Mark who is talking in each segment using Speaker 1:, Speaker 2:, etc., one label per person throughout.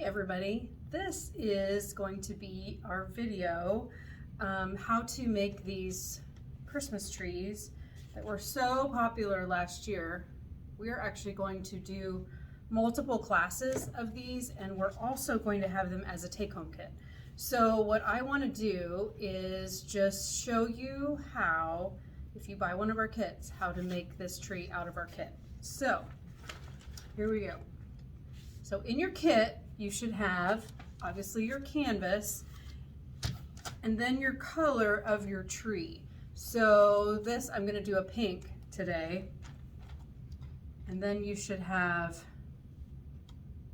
Speaker 1: everybody, this is going to be our video how to make these Christmas trees that were so popular last year. We are actually going to do multiple classes of these, and we're also going to have them as a take-home kit. So what I want to do is just show you how, if you buy one of our kits, how to make this tree out of our kit. So here we go. So in your kit, you should have obviously your canvas and then your color of your tree. So this, I'm going to do a pink today. And then you should have,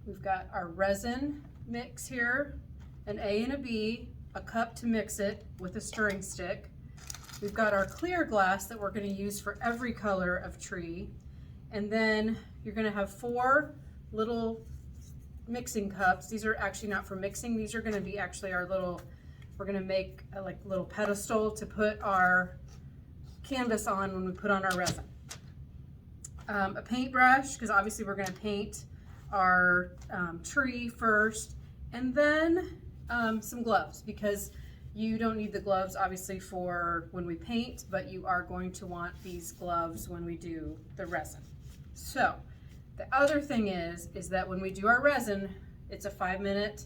Speaker 1: we've got our resin mix here, an A and a B, a cup to mix it with a stirring stick. We've got our clear glass that we're going to use for every color of tree. And then you're going to have 4 little mixing cups. These are actually not for mixing. These are going to be actually our little, we're going to make a little pedestal to put our canvas on when we put on our resin. A paintbrush, because obviously we're going to paint our tree first, and then some gloves, because you don't need the gloves obviously for when we paint, but you are going to want these gloves when we do the resin. So the other thing is that when we do our resin, it's a 5-minute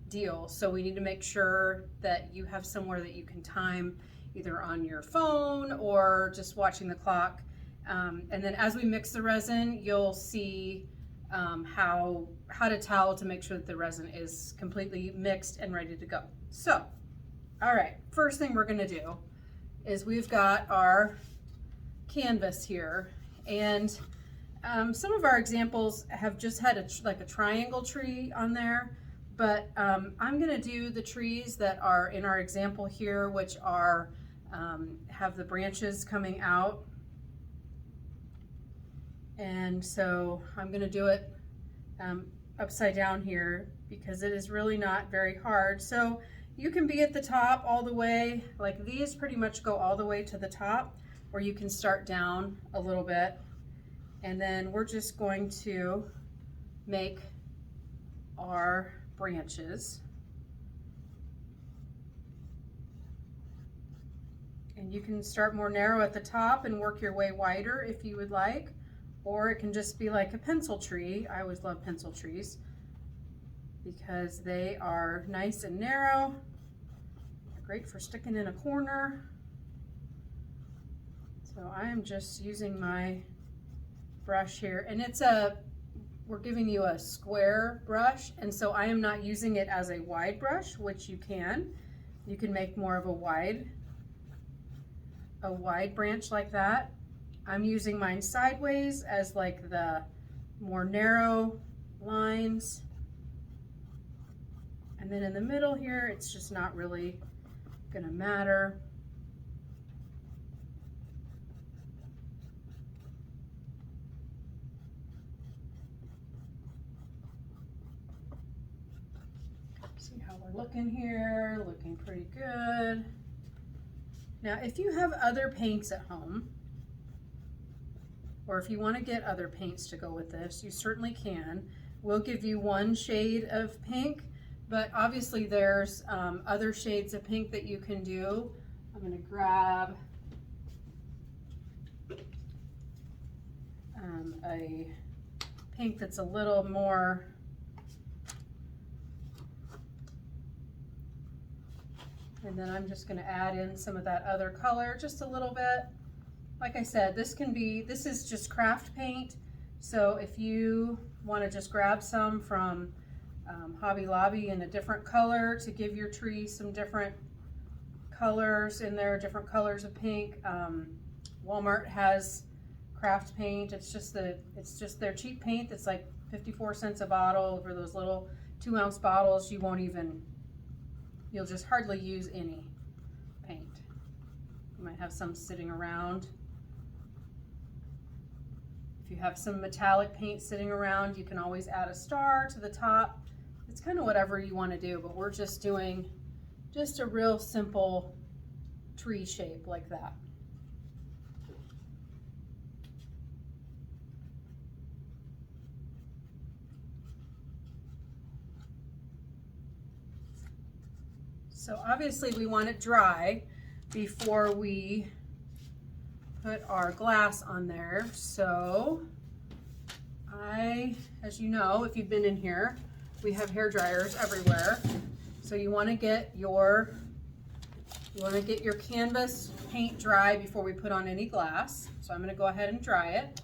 Speaker 1: deal. So we need to make sure that you have somewhere that you can time, either on your phone or just watching the clock. And then as we mix the resin, you'll see how to tell to make sure that the resin is completely mixed and ready to go. So, all right, first thing we're gonna do is we've got our canvas here, and some of our examples have just had a triangle tree on there, but I'm going to do the trees that are in our example here, which are have the branches coming out. And so I'm going to do it upside down here because it is really not very hard. So you can be at the top all the way, like these pretty much go all the way to the top, or you can start down a little bit. And then we're just going to make our branches. And you can start more narrow at the top and work your way wider if you would like, or it can just be like a pencil tree. I always love pencil trees because they are nice and narrow. They're great for sticking in a corner. So I am just using my brush here, and we're giving you a square brush, and so I am not using it as a wide brush, which you can make more of a wide branch like that. I'm using mine sideways as like the more narrow lines, and then in the middle here it's just not really gonna matter. See how we're looking here, looking pretty good. Now, if you have other paints at home, or if you want to get other paints to go with this, you certainly can. We'll give you one shade of pink, but obviously there's other shades of pink that you can do. I'm going to grab a pink that's a little more and then I'm just going to add in some of that other color just a little bit. Like I said, this is just craft paint, so if you want to just grab some from Hobby Lobby in a different color to give your tree some different colors in there, different colors of pink. Walmart has craft paint. It's just their cheap paint that's like 54 cents a bottle for those little 2-ounce bottles. You'll just hardly use any paint. You might have some sitting around. If you have some metallic paint sitting around, you can always add a star to the top. It's kind of whatever you want to do, but we're just doing just a real simple tree shape like that. So obviously we want it dry before we put our glass on there. So as you know, if you've been in here, we have hair dryers everywhere. So you want to get your canvas paint dry before we put on any glass. So I'm going to go ahead and dry it.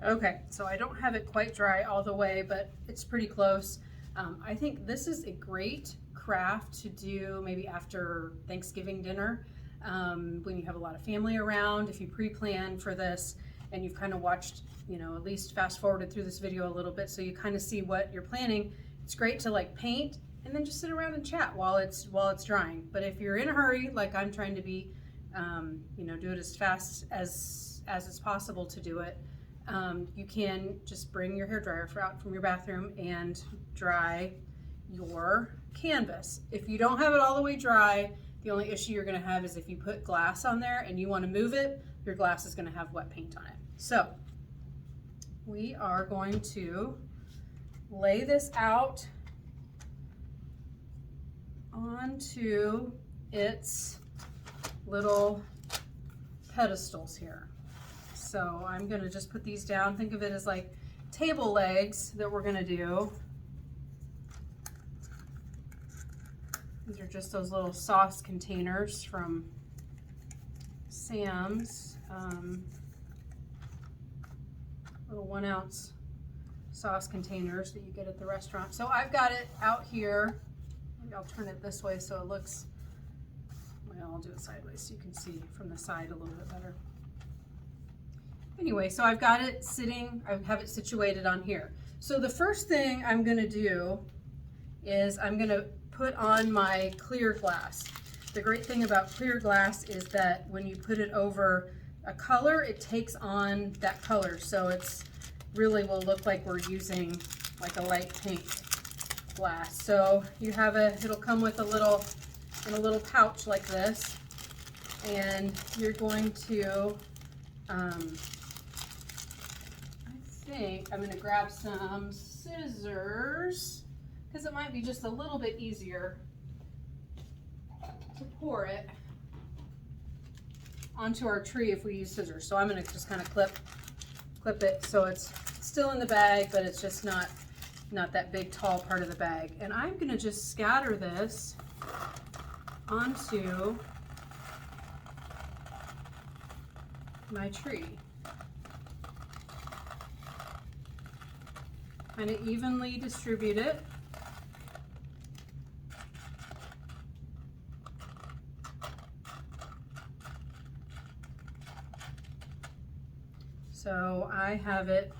Speaker 1: Okay, so I don't have it quite dry all the way, but it's pretty close. I think this is a great craft to do maybe after Thanksgiving dinner, when you have a lot of family around. If you pre-plan for this and you've kind of watched, at least fast forwarded through this video a little bit, so you kind of see what you're planning. It's great to like paint and then just sit around and chat while it's drying. But if you're in a hurry, like I'm trying to be, do it as fast as it's possible to do it. You can just bring your hairdryer out from your bathroom and dry your canvas. If you don't have it all the way dry, the only issue you're going to have is if you put glass on there and you want to move it, your glass is going to have wet paint on it. So we are going to lay this out onto its little pedestals here. So I'm going to just put these down. Think of it as like table legs that we're going to do. These are just those little sauce containers from Sam's. Little 1 ounce sauce containers that you get at the restaurant. So I've got it out here. Maybe I'll turn it this way so it looks, well, I'll do it sideways so you can see from the side a little bit better. Anyway, so I've got it sitting, I have it situated on here. So the first thing I'm going to do is I'm going to put on my clear glass. The great thing about clear glass is that when you put it over a color, it takes on that color. So it's really will look like we're using like a light pink glass. So you have it'll come with in a little pouch like this, and you're going to, I'm going to grab some scissors because it might be just a little bit easier to pour it onto our tree if we use scissors. So I'm going to just kind of clip it so it's still in the bag, but it's just not that big tall part of the bag. And I'm going to just scatter this onto my tree. Kind of evenly distribute it. So I have it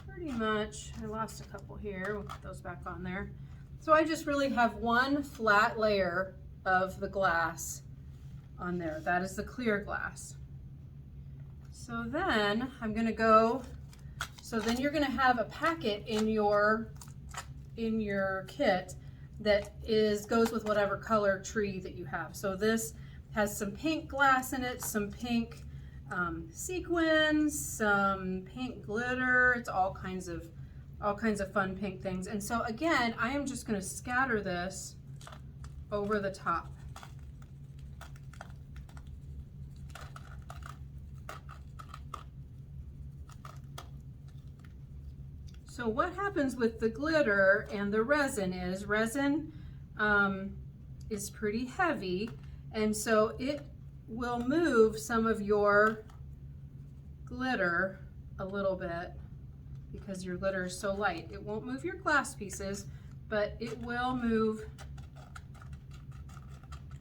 Speaker 1: pretty much, I lost a couple here, we'll put those back on there. So I just really have one flat layer of the glass on there. That is the clear glass. So then I'm going to go, so then you're going to have a packet in your kit that goes with whatever color tree that you have. So this has some pink glass in it, some pink sequins, some pink glitter. It's all kinds of fun pink things. And so again, I am just going to scatter this over the top. So what happens with the glitter and the resin is resin is pretty heavy, and so it will move some of your glitter a little bit because your glitter is so light. It won't move your glass pieces, but it will move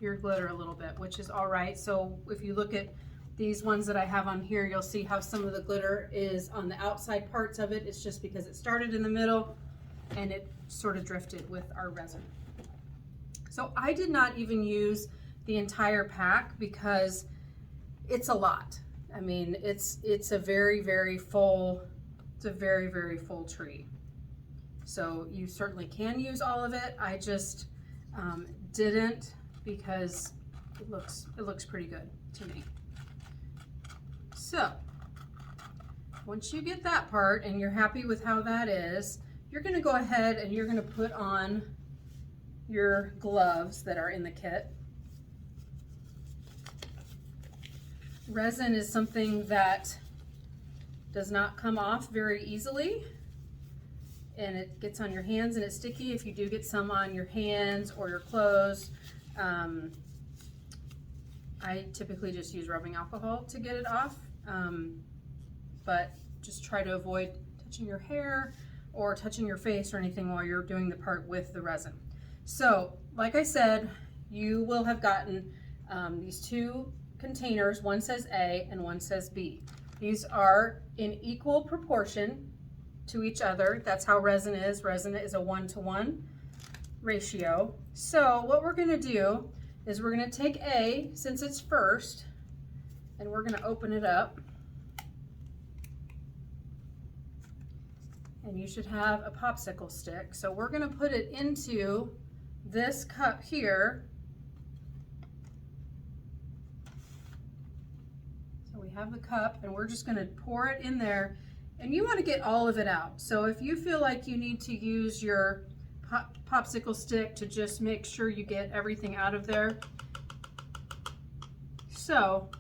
Speaker 1: your glitter a little bit, which is all right. So if you look at these ones that I have on here, you'll see how some of the glitter is on the outside parts of it. It's just because it started in the middle and it sort of drifted with our resin. So I did not even use the entire pack because it's a lot. I mean, it's a very, very full, it's a very, very full tree. So you certainly can use all of it. I just didn't because it looks pretty good to me. So once you get that part and you're happy with how that is, you're going to go ahead and you're going to put on your gloves that are in the kit. Resin is something that does not come off very easily, and it gets on your hands and it's sticky. If you do get some on your hands or your clothes, I typically just use rubbing alcohol to get it off, but just try to avoid touching your hair or touching your face or anything while you're doing the part with the resin. So like I said, you will have gotten these two containers. One says A and one says B. These are in equal proportion to each other. That's how resin is. Resin is a 1-to-1 ratio. So what we're going to do is we're going to take A, since it's first, and we're going to open it up. And you should have a popsicle stick. So we're going to put it into this cup here. So we have the cup and we're just going to pour it in there, and you want to get all of it out. So if you feel like you need to use your popsicle stick to just make sure you get everything out of there. So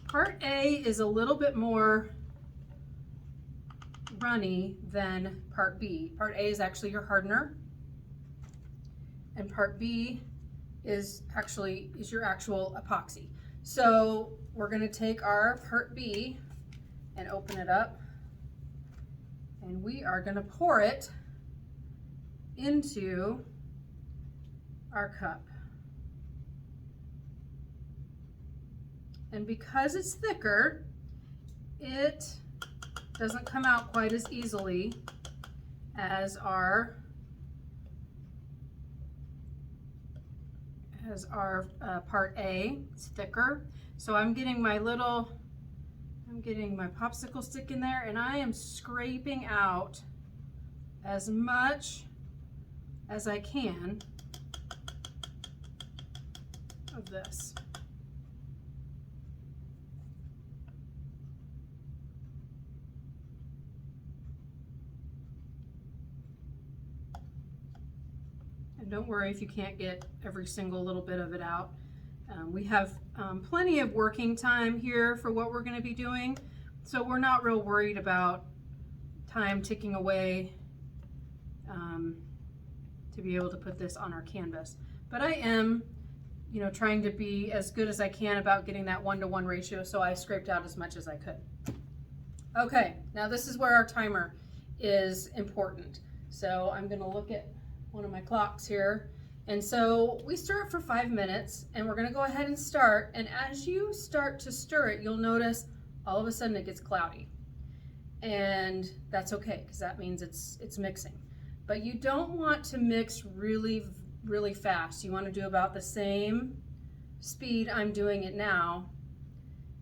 Speaker 1: part A is a little bit more runny than part B. Part A is actually your hardener, and part B is your actual epoxy. So we're going to take our part B and open it up, and we are going to pour it into our cup. And because it's thicker, it doesn't come out quite as easily as our part A. It's thicker. So I'm getting my popsicle stick in there, and I am scraping out as much as I can of this. And don't worry if you can't get every single little bit of it out. We have plenty of working time here for what we're going to be doing, so we're not real worried about time ticking away to be able to put this on our canvas. But I am, trying to be as good as I can about getting that 1-to-1 ratio, so I scraped out as much as I could. Okay, now this is where our timer is important. So I'm going to look at one of my clocks here. And so we stir it for 5 minutes, and we're going to go ahead and start. And as you start to stir it, you'll notice all of a sudden it gets cloudy. And that's okay, because that means it's mixing. But you don't want to mix really, really fast. You want to do about the same speed I'm doing it now,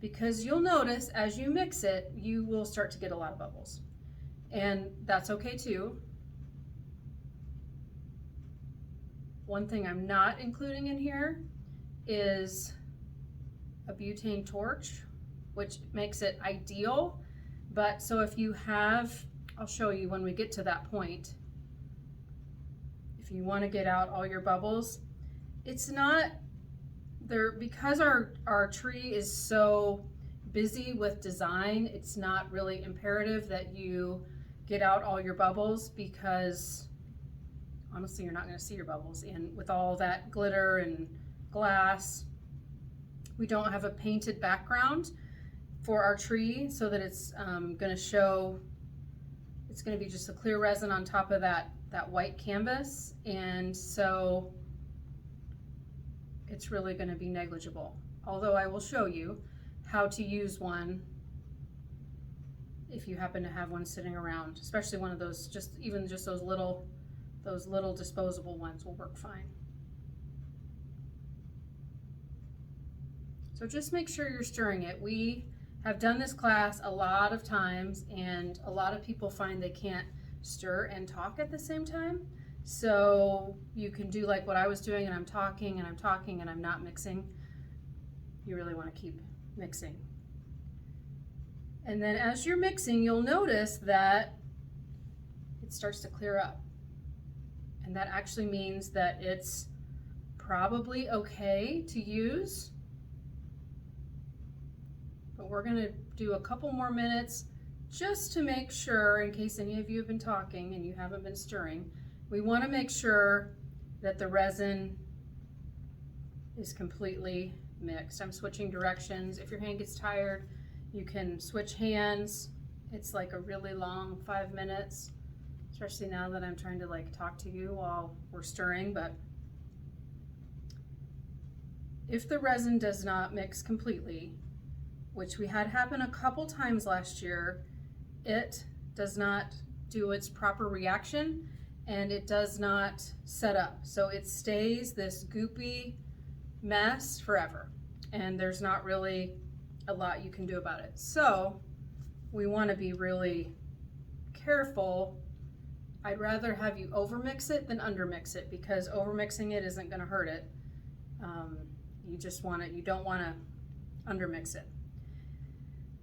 Speaker 1: because you'll notice as you mix it, you will start to get a lot of bubbles. And that's okay too. One thing I'm not including in here is a butane torch, which makes it ideal. But so if you have, I'll show you when we get to that point, if you want to get out all your bubbles, it's not there, because our tree is so busy with design, it's not really imperative that you get out all your bubbles, because honestly, you're not going to see your bubbles. And with all that glitter and glass, we don't have a painted background for our tree, so that it's going to show, it's going to be just a clear resin on top of that white canvas, and so it's really going to be negligible. Although I will show you how to use one if you happen to have one sitting around, especially one of those, even just those little disposable ones will work fine. So just make sure you're stirring it. We have done this class a lot of times, and a lot of people find they can't stir and talk at the same time. So you can do like what I was doing, and I'm talking and I'm talking and I'm not mixing. You really want to keep mixing. And then as you're mixing, you'll notice that it starts to clear up. And that actually means that it's probably okay to use. But we're going to do a couple more minutes just to make sure, in case any of you have been talking and you haven't been stirring, we want to make sure that the resin is completely mixed. I'm switching directions. If your hand gets tired, you can switch hands. It's like a really long 5 minutes, especially now that I'm trying to like talk to you while we're stirring. But if the resin does not mix completely, which we had happen a couple times last year, it does not do its proper reaction and it does not set up. So it stays this goopy mess forever, and there's not really a lot you can do about it. So we want to be really careful. I'd rather have you overmix it than undermix it, because overmixing it isn't going to hurt it. You don't want to undermix it.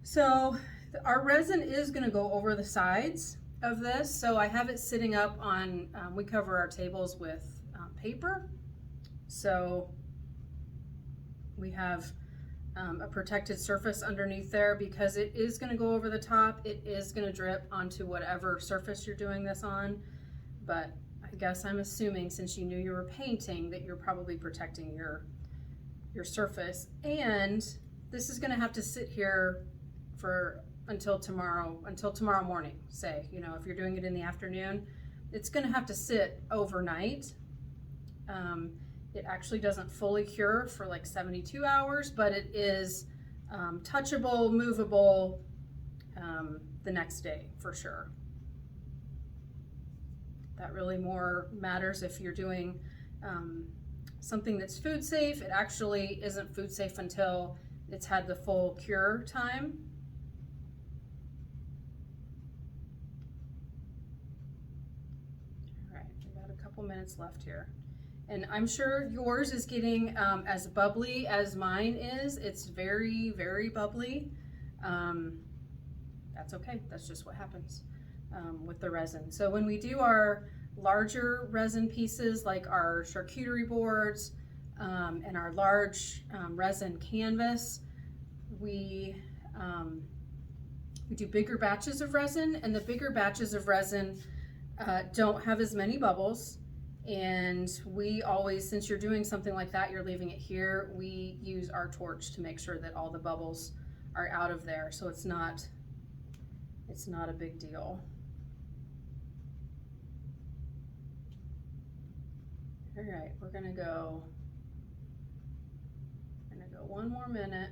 Speaker 1: So our resin is going to go over the sides of this. So I have it sitting up on, we cover our tables with paper. So we have a protected surface underneath there, because it is going to go over the top. It is going to drip onto whatever surface you're doing this on. But I guess I'm assuming, since you knew you were painting, that you're probably protecting your surface. And this is going to have to sit here for until tomorrow morning. Say, you know, if you're doing it in the afternoon, it's going to have to sit overnight. It actually doesn't fully cure for like 72 hours, but it is touchable, movable the next day for sure. That really more matters if you're doing something that's food safe. It actually isn't food safe until it's had the full cure time. All right, we got a couple minutes left here. And I'm sure yours is getting as bubbly as mine is. It's very, very bubbly. That's okay. That's just what happens with the resin. So when we do our larger resin pieces, like our charcuterie boards and our large resin canvas, we do bigger batches of resin, and the bigger batches of resin don't have as many bubbles. And we always, since you're doing something like that, you're leaving it here, we use our torch to make sure that all the bubbles are out of there, so it's not a big deal. All right, we're gonna go one more minute.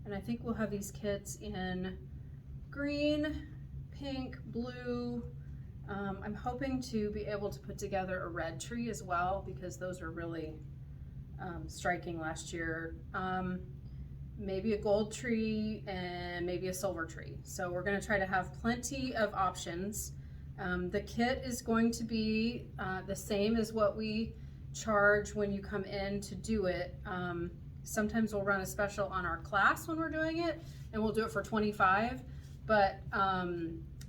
Speaker 1: And I think we'll have these kits in green, pink, blue. I'm hoping to be able to put together a red tree as well, because those are really striking last year. Maybe a gold tree and maybe a silver tree. So we're going to try to have plenty of options. The kit is going to be the same as what we charge when you come in to do it. Sometimes we'll run a special on our class when we're doing it, and we'll do it for $25. But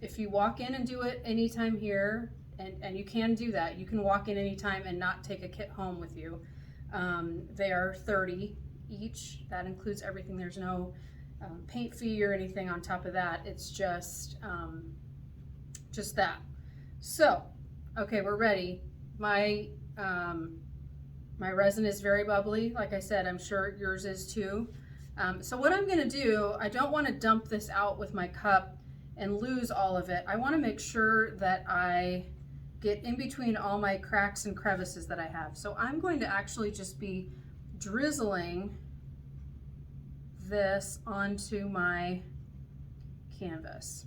Speaker 1: if you walk in and do it anytime here, and you can do that, you can walk in anytime and not take a kit home with you. They are $30 each. That includes everything. There's no paint fee or anything on top of that. It's just that. So, okay, we're ready. My resin is very bubbly. Like I said, I'm sure yours is too. So what I'm gonna do, I don't wanna dump this out with my cup and lose all of it. I wanna make sure that I get in between all my cracks and crevices that I have. So I'm going to actually just be drizzling this onto my canvas.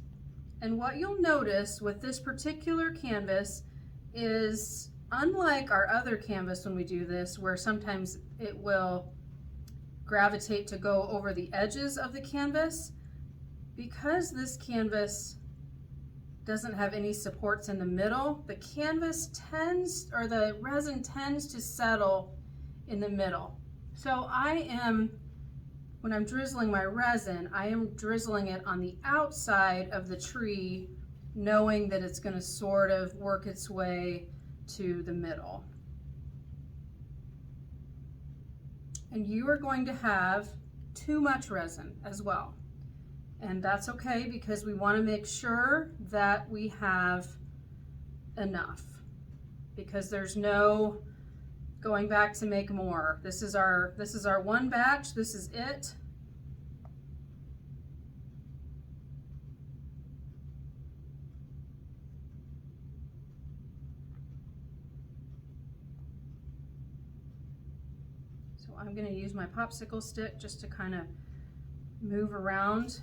Speaker 1: And what you'll notice with this particular canvas is, unlike our other canvas when we do this, where sometimes it will gravitate to go over the edges of the canvas, because this canvas doesn't have any supports in the middle, the canvas tends, or the resin tends to settle in the middle. So when I'm drizzling my resin, I am drizzling it on the outside of the tree, knowing that it's going to sort of work its way to the middle. And you are going to have too much resin as well. And that's okay, because we want to make sure that we have enough, because there's no going back to make more. This is our one batch. This is it. So I'm going to use my popsicle stick just to kind of move around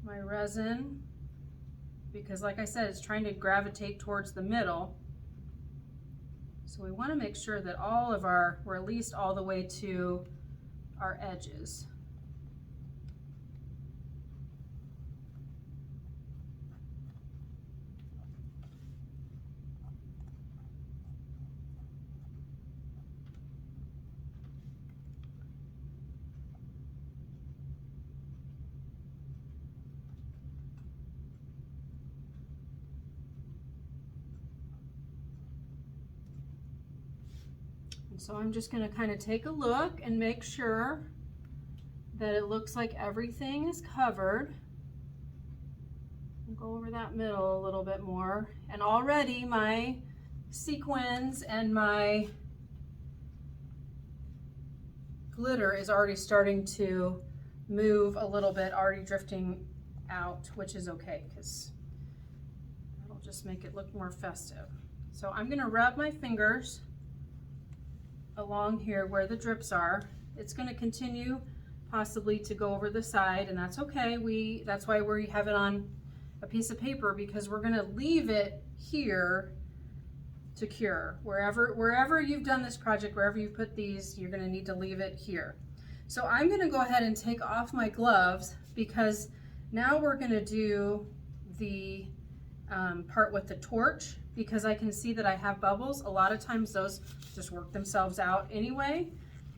Speaker 1: my resin, because like I said, it's trying to gravitate towards the middle. So we want to make sure that we're at least all the way to our edges. So I'm just going to kind of take a look and make sure that it looks like everything is covered. I'll go over that middle a little bit more. And already my sequins and my glitter is already starting to move a little bit, already drifting out, which is okay, because that'll just make it look more festive. So I'm going to rub my fingers along here where the drips are. It's going to continue possibly to go over the side, and that's okay. That's why we have it on a piece of paper, because we're going to leave it here to cure. Wherever you've done this project, wherever you put these, you're going to need to leave it here. So I'm going to go ahead and take off my gloves, because now we're going to do the part with the torch, because I can see that I have bubbles. A lot of times those just work themselves out anyway,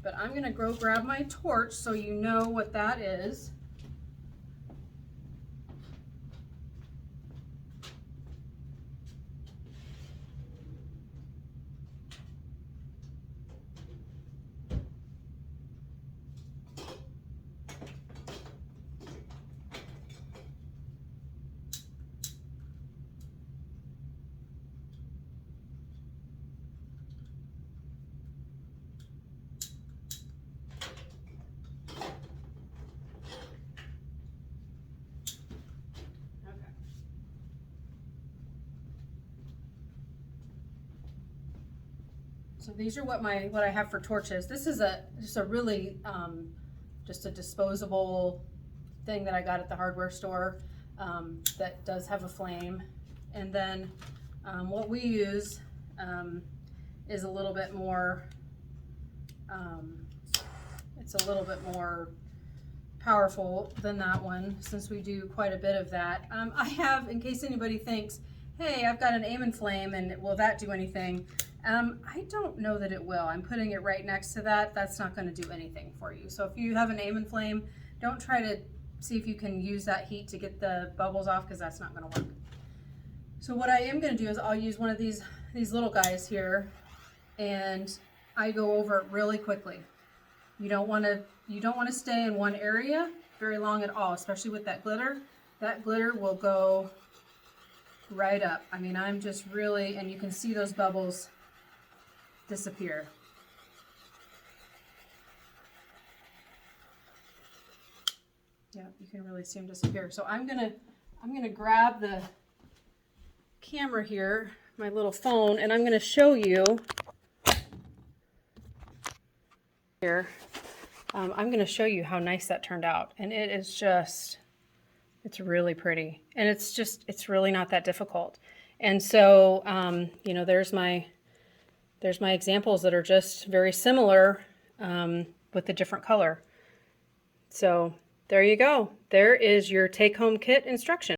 Speaker 1: but I'm gonna go grab my torch so you know what that is. So these are what I have for torches. This is just a really just a disposable thing that I got at the hardware store that does have a flame. And then what we use is a little bit more. It's a little bit more powerful than that one, since we do quite a bit of that. I have, in case anybody thinks, hey, I've got an Aim and Flame, and will that do anything? I don't know that it will. I'm putting it right next to that. That's not going to do anything for you. So if you have an Aim and Flame, don't try to see if you can use that heat to get the bubbles off, because that's not going to work. So what I am going to do is I'll use one of these little guys here, and I go over it really quickly. You don't want to stay in one area very long at all, especially with that glitter. That glitter will go right up. I mean, I'm just really, and you can see those bubbles disappear. Yeah, you can really see them disappear. So I'm gonna grab the camera here, my little phone, and I'm gonna show you here. I'm gonna show you how nice that turned out, and it is just, it's really pretty, and it's really not that difficult. And so, you know, there's my examples that are just very similar with a different color. So there you go. There is your take-home kit instruction.